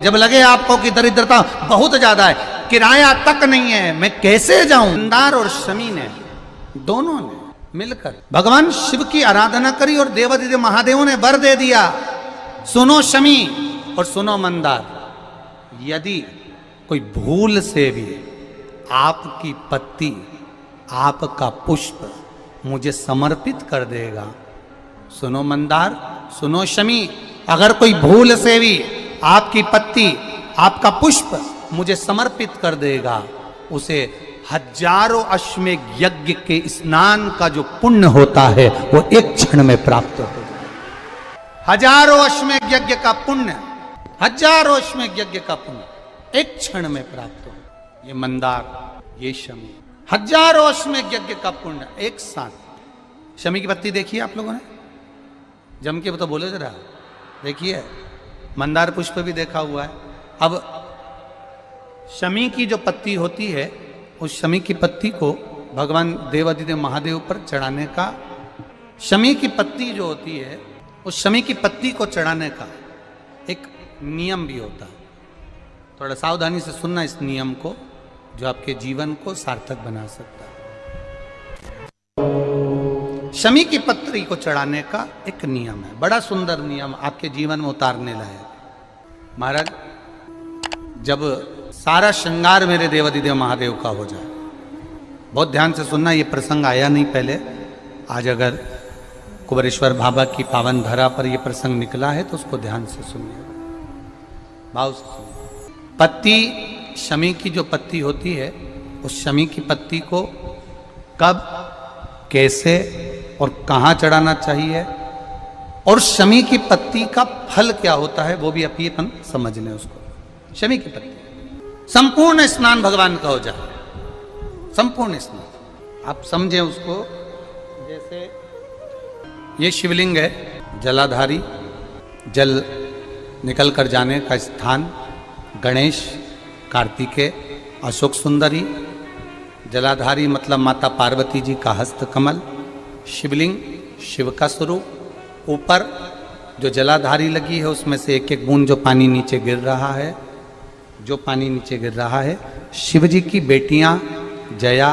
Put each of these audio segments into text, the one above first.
जब लगे आपको कि दरिद्रता बहुत ज्यादा है, किराया तक नहीं है, मैं कैसे जाऊं, मंदार और शमी ने दोनों ने मिलकर भगवान शिव की आराधना करी और देवादिदेव महादेव ने वर दे दिया। सुनो शमी और सुनो मंदार, यदि कोई भूल से भी आपकी पत्ती, आपका पुष्प मुझे समर्पित कर देगा, सुनो मंदार, सुनो शमी, अगर कोई भूल से भी आपकी पत्ती, आपका पुष्प मुझे समर्पित कर देगा, उसे हजारों अश्वमेध यज्ञ के स्नान का जो पुण्य होता है वो एक क्षण में प्राप्त हो जाए। हजारों अश्वमेध यज्ञ का पुण्य, हजारों अश्वमेध यज्ञ का पुण्य एक क्षण में प्राप्त हो। ये मंदार, ये शमी, हजारों अश्वमेध यज्ञ का पुण्य एक साथ। शमी की पत्ती देखिए आप लोगों ने, जम के तो बोले जरा, देखिए मंदार पुष्प भी देखा हुआ है। अब शमी की जो पत्ती होती है, उस शमी की पत्ती को भगवान देवादिदेव महादेव पर चढ़ाने का, शमी की पत्ती जो होती है उस शमी की पत्ती को चढ़ाने का एक नियम भी होता है। थोड़ा सावधानी से सुनना इस नियम को, जो आपके जीवन को सार्थक बना सकता है। शमी की पत्री को चढ़ाने का एक नियम है, बड़ा सुंदर नियम, आपके जीवन में उतारने लायक। महाराज, जब सारा श्रृंगार मेरे देवादिदेव महादेव का हो जाए, बहुत ध्यान से सुनना, ये प्रसंग आया नहीं पहले, आज अगर कुबेरेश्वर बाबा की पावन धरा पर यह प्रसंग निकला है तो उसको ध्यान से सुनिए, भाव से सुनिए। पत्ती, शमी की जो पत्ती होती है, उस शमी की पत्ती को कब, कैसे और कहाँ चढ़ाना चाहिए, और शमी की पत्ती का फल क्या होता है वो भी अपन समझ लें उसको। शमी की पत्ती, संपूर्ण स्नान भगवान का हो जाए, संपूर्ण स्नान आप समझें उसको। जैसे ये शिवलिंग है, जलाधारी, जल निकल कर जाने का स्थान, गणेश, कार्तिकेय, अशोक सुंदरी, जलाधारी मतलब माता पार्वती जी का हस्त कमल, शिवलिंग शिव का स्वरूप, ऊपर जो जलाधारी लगी है उसमें से एक एक बूंद जो पानी नीचे गिर रहा है, जो पानी नीचे गिर रहा है, शिव जी की बेटियां जया,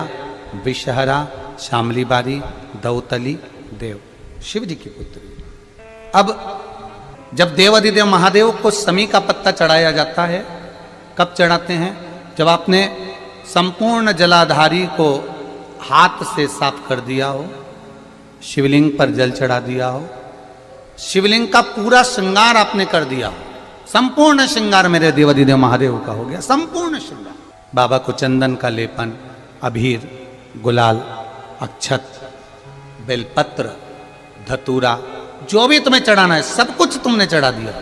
विषहरा, शामली बारी, दौतली, देव, शिव जी की पुत्री। अब जब देवादिदेव महादेव को शमी का पत्ता चढ़ाया जाता है, कब चढ़ाते हैं, जब आपने संपूर्ण जलाधारी को हाथ से साफ कर दिया हो, शिवलिंग पर जल चढ़ा दिया हो, शिवलिंग का पूरा श्रृंगार आपने कर दिया हो, संपूर्ण श्रृंगार मेरे देवादिदेव महादेव का हो गया, संपूर्ण श्रृंगार। बाबा को चंदन का लेपन, अबीर, गुलाल, अक्षत, बेलपत्र, धतूरा, जो भी तुम्हें चढ़ाना है सब कुछ तुमने चढ़ा दिया,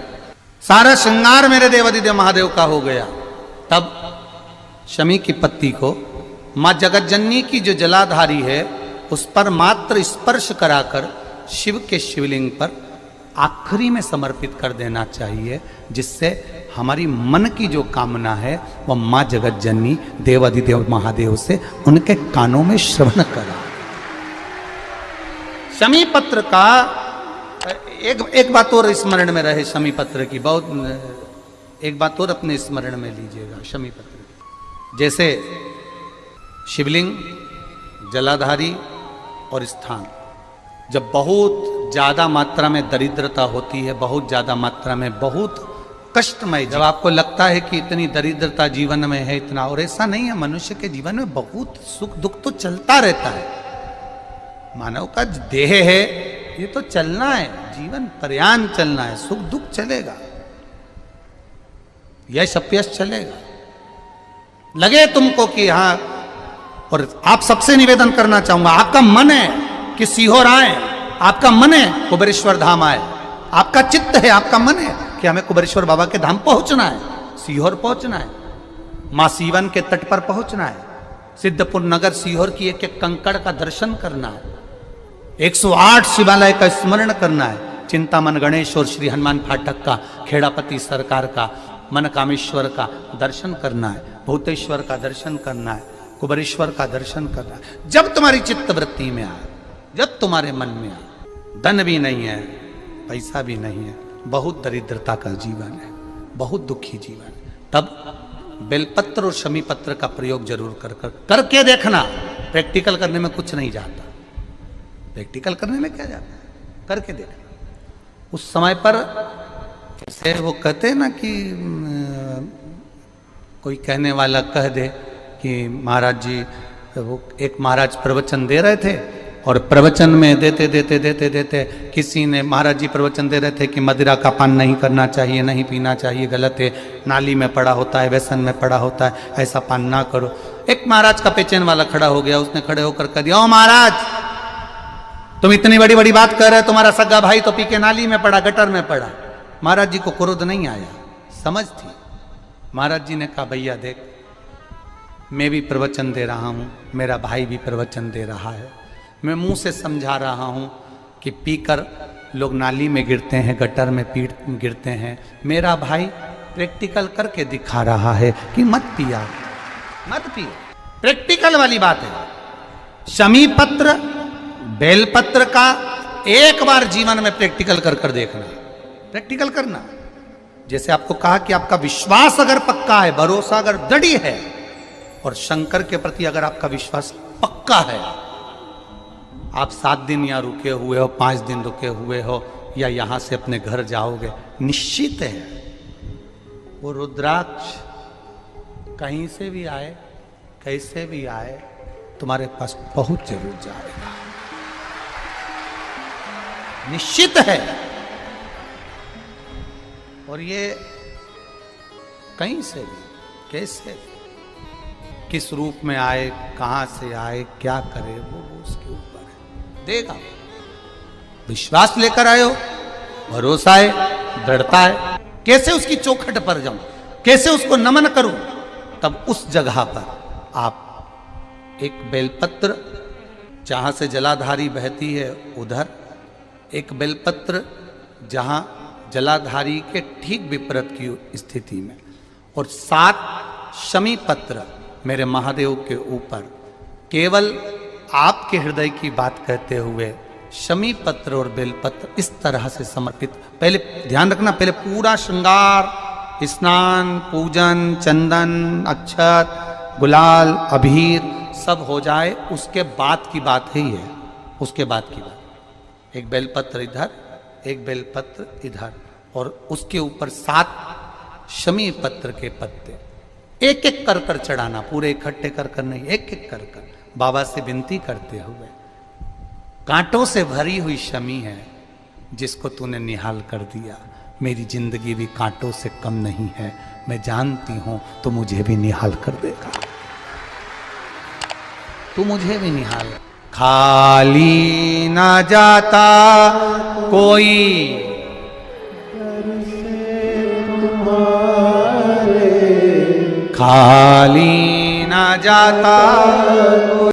सारा श्रृंगार मेरे देवादिदेव महादेव का हो गया। तब शमी की पत्ती को मां जगतजननी की जो जलाधारी है उस पर मात्र स्पर्श कराकर शिव के शिवलिंग पर आखिरी में समर्पित कर देना चाहिए, जिससे हमारी मन की जो कामना है वह मां जगतजननी देवादिदेव महादेव से उनके कानों में श्रवण करा। शमी पत्र का एक बात और स्मरण में रहे, शमी पत्र की बहुत एक बात और अपने स्मरण में लीजिएगा। शमी पत्र जैसे शिवलिंग, जलाधारी और स्थान, जब बहुत ज्यादा मात्रा में दरिद्रता होती है, बहुत ज्यादा मात्रा में बहुत कष्टमय, जब आपको लगता है कि इतनी दरिद्रता जीवन में है, इतना, और ऐसा नहीं है, मनुष्य के जीवन में बहुत सुख दुख तो चलता रहता है, मानव का देह है, ये तो चलना है, जीवन पर्यान चलना है, सुख दुख चलेगा, यश अपयश चलेगा। लगे तुमको कि हाँ, और आप सबसे निवेदन करना चाहूंगा, आपका मन है कि सीहोर आए, आपका मन है कुबेरेश्वर धाम आए, आपका चित्त है, आपका मन है कि हमें कुबेरेश्वर बाबा के धाम पहुंचना है, सीहोर पहुंचना है, मां सीवन के तट पर पहुंचना है, सिद्धपुर नगर सीहोर की एक एक कंकड़ का दर्शन करना है, 108 शिवालय का स्मरण करना है, चिंतामन गणेश और श्री हनुमान फाटक का, खेड़ापति सरकार का, मनकामेश्वर का दर्शन करना है, भूतेश्वर का दर्शन करना है, कुबेरेश्वर का दर्शन करना है। जब तुम्हारी चित्त वृत्ति में आए, जब तुम्हारे मन में आए, धन भी नहीं है, पैसा भी नहीं है, बहुत दरिद्रता का जीवन है, बहुत दुखी जीवन। तब बेलपत्र और शमी पत्र का प्रयोग जरूर करके देखना। प्रैक्टिकल करने में कुछ नहीं जाता, प्रैक्टिकल करने में क्या जाता है, करके देखना। उस समय पर जैसे वो कहते हैं ना कि कोई कहने वाला कह दे कि महाराज जी, वो एक महाराज प्रवचन दे रहे थे और प्रवचन में देते देते देते देते किसी ने, महाराज जी प्रवचन दे रहे थे कि मदिरा का पान नहीं करना चाहिए, नहीं पीना चाहिए, गलत है, नाली में पड़ा होता है, व्यसन में पड़ा होता है, ऐसा पान ना करो। एक महाराज का पेचेन वाला खड़ा हो गया, उसने खड़े होकर कह दिया, ओ महाराज तुम इतनी बड़ी बड़ी बात कर रहे हो, तुम्हारा सगा भाई तो पी के नाली में पड़ा, गटर में पड़ा। महाराज जी को क्रोध नहीं आया, समझ थी। महाराज जी ने कहा, भैया देख, मैं भी प्रवचन दे रहा हूँ, मेरा भाई भी प्रवचन दे रहा है, मैं मुंह से समझा रहा हूँ कि पीकर लोग नाली में गिरते हैं, गटर में गिरते हैं। मेरा भाई प्रैक्टिकल करके दिखा रहा है कि मत पिया, मत पियो। प्रैक्टिकल वाली बात है। शमी पत्र बेलपत्र का एक बार जीवन में प्रैक्टिकल कर देखना, प्रैक्टिकल करना। जैसे आपको कहा कि आपका विश्वास अगर पक्का है, भरोसा अगर दृढ़ है, और शंकर के प्रति अगर आपका विश्वास पक्का है, आप 7 दिन यहाँ रुके हुए हो, 5 दिन रुके हुए हो, या यहां से अपने घर जाओगे, निश्चित है वो रुद्राक्ष कहीं से भी आए, कैसे भी आए, तुम्हारे पास बहुत जरूर जाएगा, निश्चित है। और ये कहीं से भी, कैसे भी, किस रूप में आए, कहां से आए, क्या करे, वो उसके ऊपर है, देगा। विश्वास लेकर आए हो, भरोसा है, दृढ़ता है, कैसे उसकी चौखट पर जाऊं, कैसे उसको नमन करूं, तब उस जगह पर आप एक बेलपत्र, जहां से जलाधारी बहती है उधर, एक बेलपत्र जहां जलाधारी के ठीक विपरीत की स्थिति में, और 7 शमी पत्र मेरे महादेव के ऊपर, केवल आपके हृदय की बात कहते हुए शमी पत्र और बेलपत्र इस तरह से समर्पित। पहले ध्यान रखना, पहले पूरा श्रृंगार, स्नान, पूजन, चंदन, अक्षत, गुलाल, अबीर सब हो जाए, उसके बाद की बात है ये, उसके बाद की बात। एक बेलपत्र इधर, एक बेलपत्र इधर, और उसके ऊपर 7 शमी पत्र के पत्ते एक एक कर चढ़ाना, पूरे इकट्ठे कर नहीं, एक एक कर बाबा से विनती करते हुए। कांटों से भरी हुई शमी है जिसको तूने निहाल कर दिया, मेरी जिंदगी भी कांटों से कम नहीं है, मैं जानती हूं तो मुझे भी निहाल कर देगा, तू मुझे भी निहाल। खाली ना जाता कोई खाली ना जाता